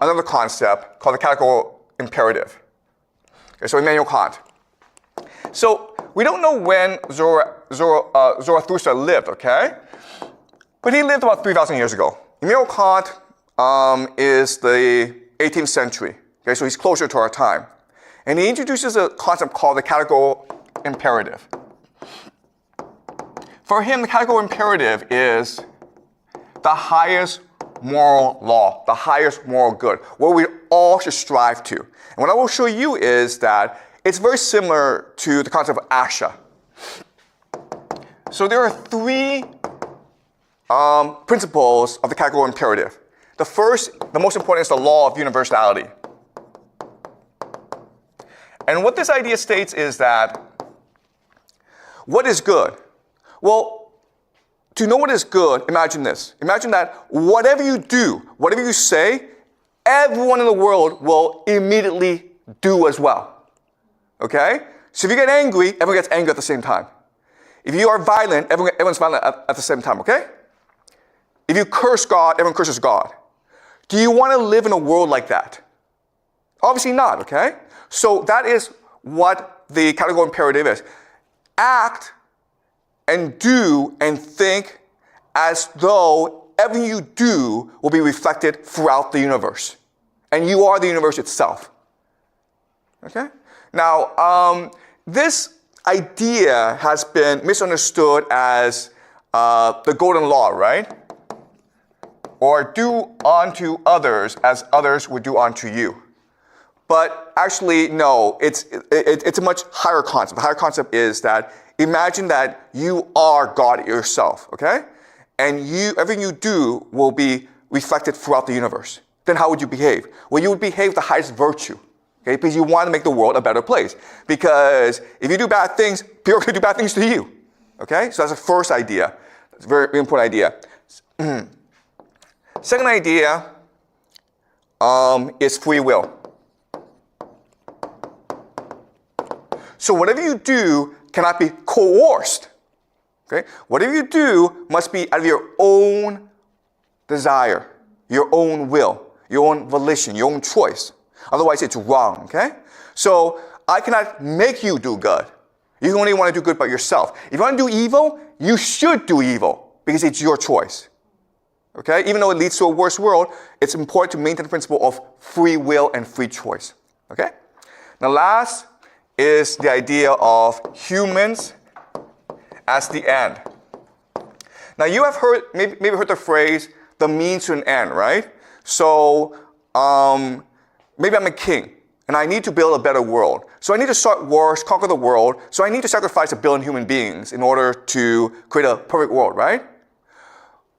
another concept called the categorical imperative. Okay, so Immanuel Kant. So we don't know when Zoroastrian lived, okay? But he lived about 3,000 years ago. Immanuel Kant is the 18th century, okay? So he's closer to our time. And he introduces a concept called the categorical imperative. For him, the categorical imperative is the highest moral law, the highest moral good, what we all should strive to. And what I will show you is that it's very similar to the concept of Asha. So there are three principles of the categorical imperative. The first, the most important, is the law of universality. And what this idea states is that what is good? Well, to know what is good, imagine this. Imagine that whatever you do, whatever you say, everyone in the world will immediately do as well. Okay? So if you get angry, everyone gets angry at the same time. If you are violent, everyone's violent at the same time, okay? If you curse God, everyone curses God. Do you want to live in a world like that? Obviously not, okay? So that is what the categorical imperative is. Act and do and think as though everything you do will be reflected throughout the universe. And you are the universe itself. Okay? Now, this idea has been misunderstood as the golden law, right? Or do unto others as others would do unto you. But actually, no, it's a much higher concept. The higher concept is that imagine that you are God yourself, okay? And everything you do will be reflected throughout the universe. Then how would you behave? Well, you would behave with the highest virtue, okay? Because you want to make the world a better place. Because if you do bad things, people are going to do bad things to you, okay? So that's the first idea. It's a very important idea. Second idea is free will. So whatever you do cannot be coerced. Okay? Whatever you do must be out of your own desire, your own will, your own volition, your own choice. Otherwise, it's wrong. Okay? So I cannot make you do good. You only want to do good by yourself. If you want to do evil, you should do evil because it's your choice. Okay? Even though it leads to a worse world, it's important to maintain the principle of free will and free choice. Okay? Now, last is the idea of humans as the end. Now, you have heard, maybe heard the phrase, the means to an end, right? So, maybe I'm a king, and I need to build a better world. So I need to start wars, conquer the world, so I need to sacrifice 1 billion human beings in order to create a perfect world, right?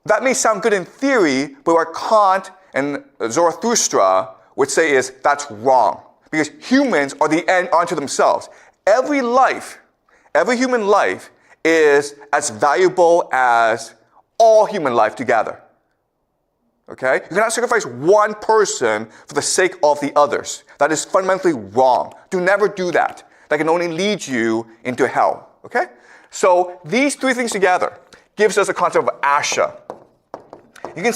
That may sound good in theory, but what Kant and Zoroastrian would say is that's wrong. Because humans are the end unto themselves. Every human life is as valuable as all human life together. Okay? You cannot sacrifice one person for the sake of the others. That is fundamentally wrong. Do never do that. That can only lead you into hell. Okay? So these three things together gives us a concept of Asha. You can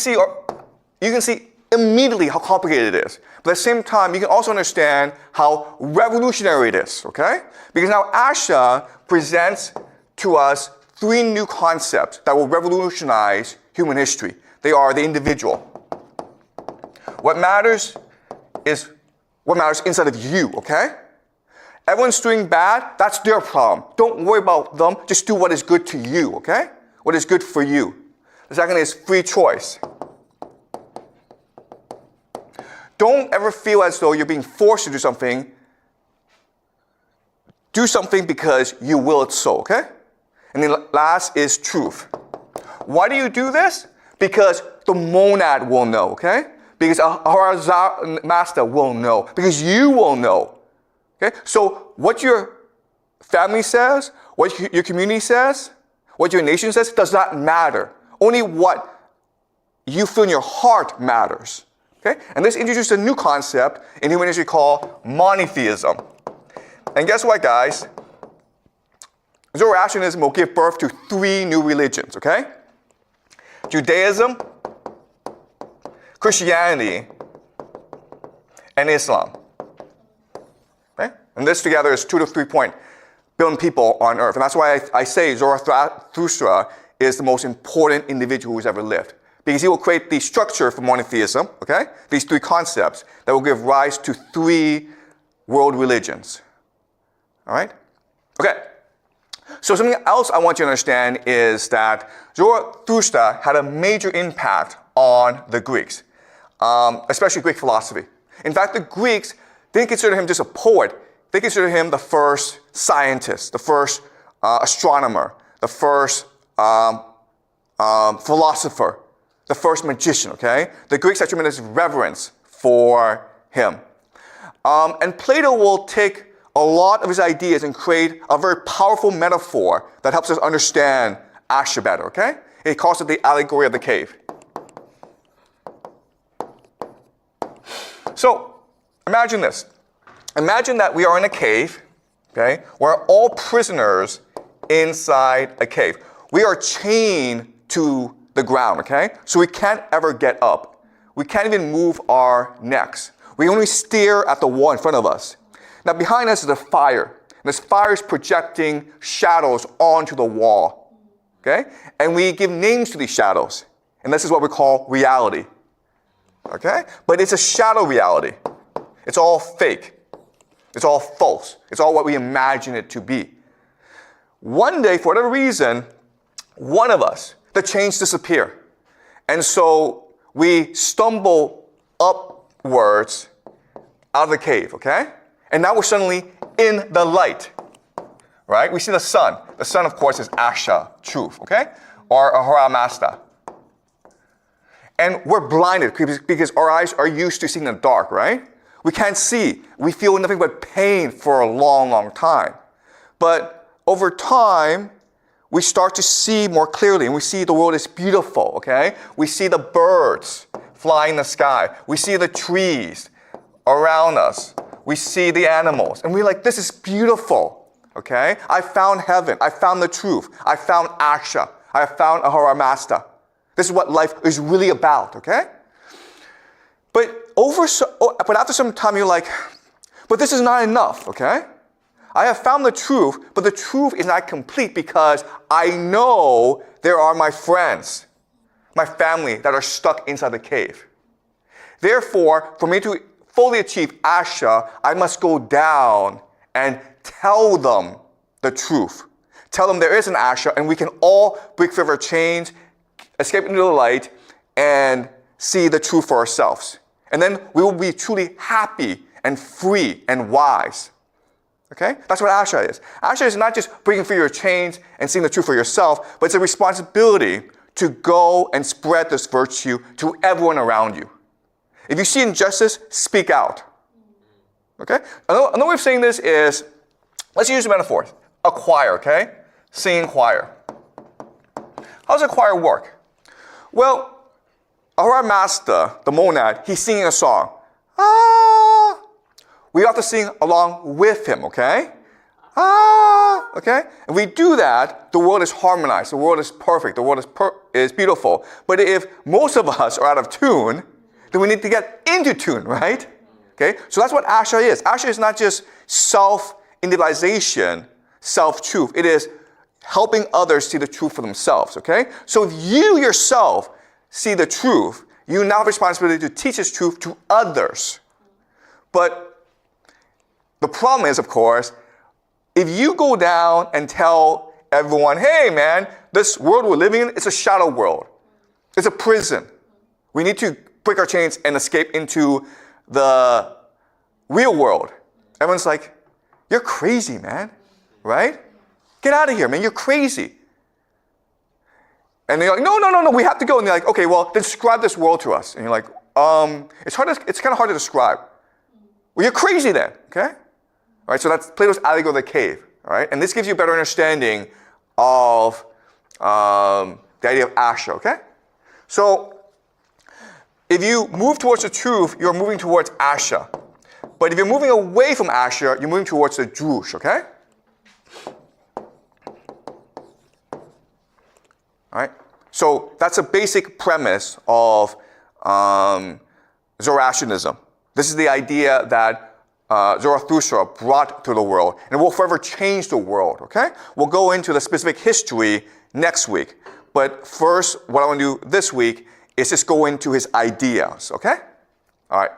see immediately how complicated it is. But at the same time, you can also understand how revolutionary it is, okay? Because now Asha presents to us three new concepts that will revolutionize human history. They are the individual. What matters is what matters inside of you, okay? Everyone's doing bad, that's their problem. Don't worry about them, just do what is good to you, okay? What is good for you. The second is free choice. Don't ever feel as though you're being forced to do something. Do something because you will it so, okay? And then last is truth. Why do you do this? Because the monad will know, okay? Because a horizontal master will know. Because you will know, okay? So what your family says, what your community says, what your nation says does not matter. Only what you feel in your heart matters. Okay? And this introduced a new concept in human history called monotheism. And guess what, guys? Zoroastrianism will give birth to three new religions, okay? Judaism, Christianity, and Islam. Okay? And this together is 2 to 3 billion people on earth. And that's why I say Zoroaster is the most important individual who's ever lived. Because he will create the structure for monotheism, okay? These 3 concepts that will give rise to 3 world religions. All right? Okay. So something else I want you to understand is that Zoroaster had a major impact on the Greeks, especially Greek philosophy. In fact, the Greeks didn't consider him just a poet. They considered him the first scientist, the first astronomer, the first philosopher, the first magician, okay? The Greeks had tremendous reverence for him. And Plato will take a lot of his ideas and create a very powerful metaphor that helps us understand Asha better, okay? He calls it the Allegory of the cave. So, imagine this. Imagine that we are in a cave, okay? We're all prisoners inside a cave. We are chained to the ground, okay? So we can't ever get up. We can't even move our necks. We only stare at the wall in front of us. Now behind us is a fire. And this fire is projecting shadows onto the wall, okay? And we give names to these shadows. And this is what we call reality, okay? But it's a shadow reality. It's all fake. It's all false. It's all what we imagine it to be. One day, for whatever reason, one of us, the chains disappear. And so we stumble upwards out of the cave, okay? And now we're suddenly in the light, right? We see the sun. The sun, of course, is Asha, truth, okay? Or Ahura Mazda. And we're blinded because our eyes are used to seeing in the dark, right? We can't see. We feel nothing but pain for a long, long time. But over time, we start to see more clearly, and we see the world is beautiful, okay? We see the birds fly in the sky. We see the trees around us. We see the animals, and we're like, this is beautiful, okay? I found heaven. I found the truth. I found Asha. I found Ahura Mazda. This is what life is really about, okay? But after some time, you're like, but this is not enough, okay? I have found the truth, but the truth is not complete because I know there are my friends, my family that are stuck inside the cave. Therefore, for me to fully achieve Asha, I must go down and tell them the truth. Tell them there is an Asha and we can all break free of our chains, escape into the light, and see the truth for ourselves. And then we will be truly happy and free and wise. Okay? That's what Asha is. Asha is not just breaking free your chains and seeing the truth for yourself, but it's a responsibility to go and spread this virtue to everyone around you. If you see injustice, speak out. Okay? Another way of saying this is, let's use a metaphor. A choir, okay? Singing choir. How does a choir work? Well, Ahura Mazda, the monad, he's singing a song. Ah! We have to sing along with him, okay? Ah! Okay? And we do that, the world is harmonized, the world is perfect, the world is beautiful. But if most of us are out of tune, then we need to get into tune, right? Okay? So that's what Asha is. Asha is not just self-individualization, self-truth. It is helping others see the truth for themselves, okay? So if you yourself see the truth, you now have responsibility to teach this truth to others. But the problem is, of course, if you go down and tell everyone, hey man, this world we're living in, it's a shadow world. It's a prison. We need to break our chains and escape into the real world. Everyone's like, you're crazy, man, right? Get out of here, man, you're crazy. And they're like, no, we have to go. And they're like, okay, well, then describe this world to us. And you're like, it's kind of hard to describe. Well, you're crazy then, okay? All right, so that's Plato's Allegory of the cave, all right? And this gives you a better understanding of the idea of Asha, okay? So if you move towards the truth, you're moving towards Asha. But if you're moving away from Asha, you're moving towards the Drush, okay? All right? So that's a basic premise of Zoroastrianism. This is the idea that Zarathustra brought to the world, and it will forever change the world, okay? We'll go into the specific history next week. But first, what I want to do this week is just go into his ideas, okay? All right.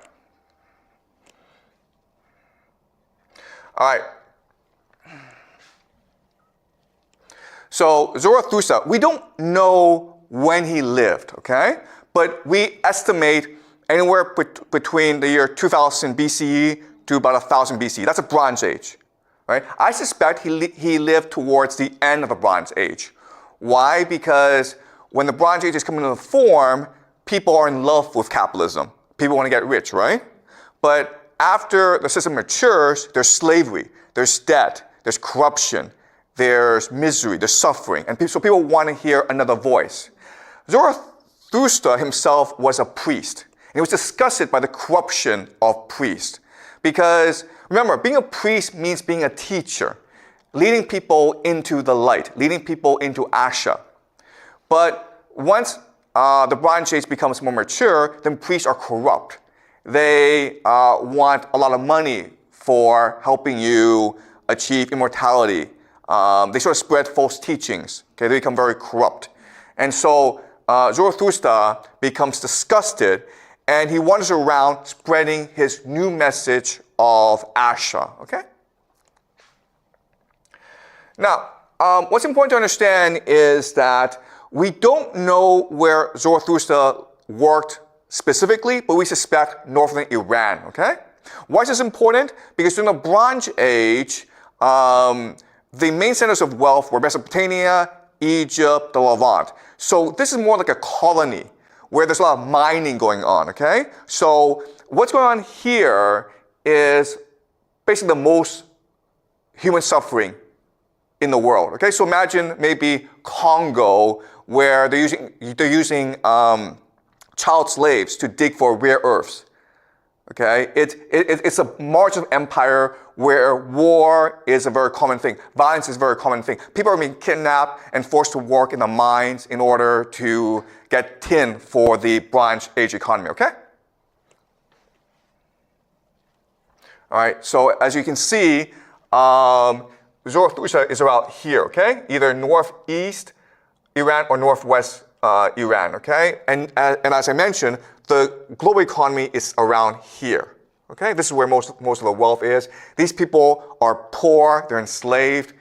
All right. So Zarathustra, we don't know when he lived, okay? But we estimate anywhere between the year 2000 BCE to about 1000 BCE. That's a Bronze Age, right? I suspect he lived towards the end of the Bronze Age. Why? Because when the Bronze Age is coming into form, people are in love with capitalism. People want to get rich, right? But after the system matures, there's slavery, there's debt, there's corruption, there's misery, there's suffering, and so people want to hear another voice. Zarathustra himself was a priest, and he was disgusted by the corruption of priests. Because remember, being a priest means being a teacher, leading people into the light, leading people into Asha. But once the Bronze Age becomes more mature, then priests are corrupt. They want a lot of money for helping you achieve immortality. They sort of spread false teachings. Okay, they become very corrupt. And so Zarathustra becomes disgusted, and he wanders around spreading his new message of Asha. Okay? Now, what's important to understand is that we don't know where Zarathustra worked specifically, but we suspect northern Iran. Okay? Why is this important? Because during the Bronze Age, the main centers of wealth were Mesopotamia, Egypt, the Levant. So this is more like a colony where there's a lot of mining going on, okay? So what's going on here is basically the most human suffering in the world, okay? So imagine maybe Congo, where they're using child slaves to dig for rare earths. Okay, it's a march of empire where war is a very common thing. Violence is a very common thing. People are being kidnapped and forced to work in the mines in order to get tin for the Bronze Age economy, okay? All right, so as you can see, Zarathustra is around here, okay? Either northeast Iran or northwest Iran, okay? And as I mentioned, the global economy is around here, okay? This is where most of the wealth is. These people are poor, they're enslaved,